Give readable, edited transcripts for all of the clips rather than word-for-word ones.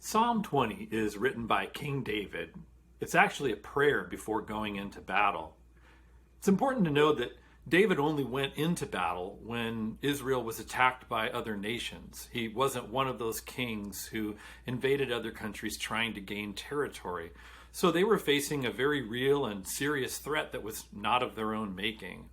Psalm 20 is written by King David. It's actually a prayer before going into battle. It's important to know that David only went into battle when Israel was attacked by other nations. He wasn't one of those kings who invaded other countries trying to gain territory. So they were facing a very real and serious threat that was not of their own making.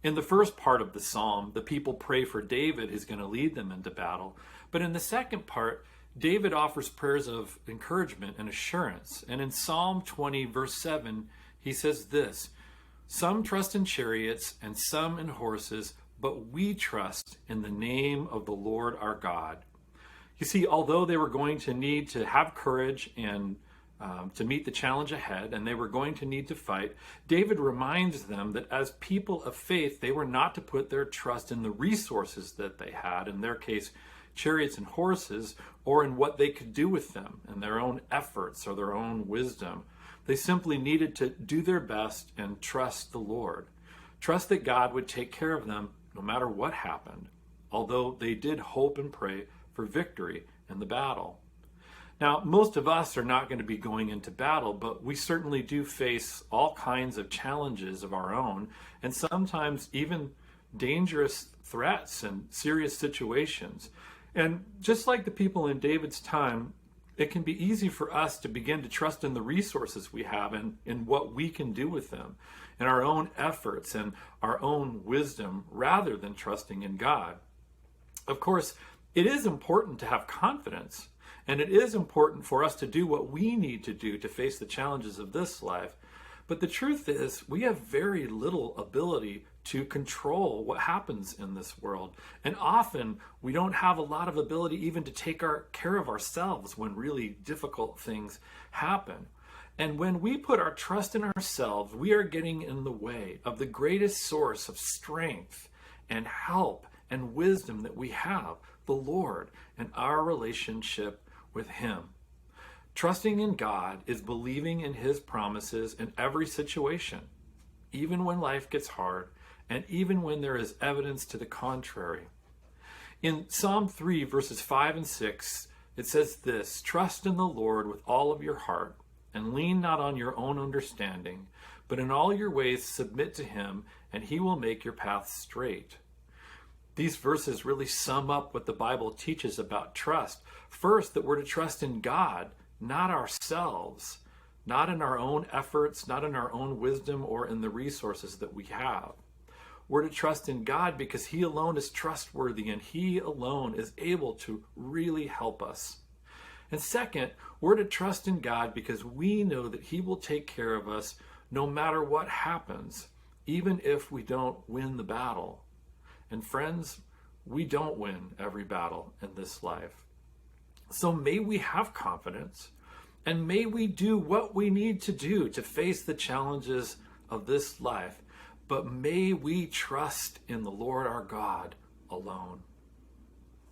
In the first part of the psalm, the people pray for David, who's going to lead them into battle. But in the second part, David offers prayers of encouragement and assurance. And in Psalm 20, verse 7, he says this: "Some trust in chariots and some in horses, but we trust in the name of the Lord our God." You see, although they were going to need to have courage and to meet the challenge ahead, and they were going to need to fight, David reminds them that as people of faith, they were not to put their trust in the resources that they had, in their case, chariots and horses, or in what they could do with them, in their own efforts or their own wisdom. They simply needed to do their best and trust the Lord. Trust that God would take care of them no matter what happened, although they did hope and pray for victory in the battle. Now, most of us are not going to be going into battle, but we certainly do face all kinds of challenges of our own, and sometimes even dangerous threats and serious situations. And just like the people in David's time, it can be easy for us to begin to trust in the resources we have and in what we can do with them, in our own efforts and our own wisdom, rather than trusting in God. Of course, it is important to have confidence, and it is important for us to do what we need to do to face the challenges of this life. But the truth is, we have very little ability to control what happens in this world. And often we don't have a lot of ability even to take care of ourselves when really difficult things happen. And when we put our trust in ourselves, we are getting in the way of the greatest source of strength and help and wisdom that we have, the Lord, and our relationship with Him. Trusting in God is believing in His promises in every situation, even when life gets hard and even when there is evidence to the contrary. In Psalm 3, verses 5 and 6, it says this: "Trust in the Lord with all of your heart, and lean not on your own understanding, but in all your ways submit to Him, and He will make your paths straight." These verses really sum up what the Bible teaches about trust. First, that we're to trust in God, not ourselves, not in our own efforts, not in our own wisdom, or in the resources that we have. We're to trust in God because He alone is trustworthy and He alone is able to really help us. And second, we're to trust in God because we know that He will take care of us no matter what happens, even if we don't win the battle. And friends, we don't win every battle in this life. So may we have confidence, and may we do what we need to do to face the challenges of this life, but may we trust in the Lord our God alone.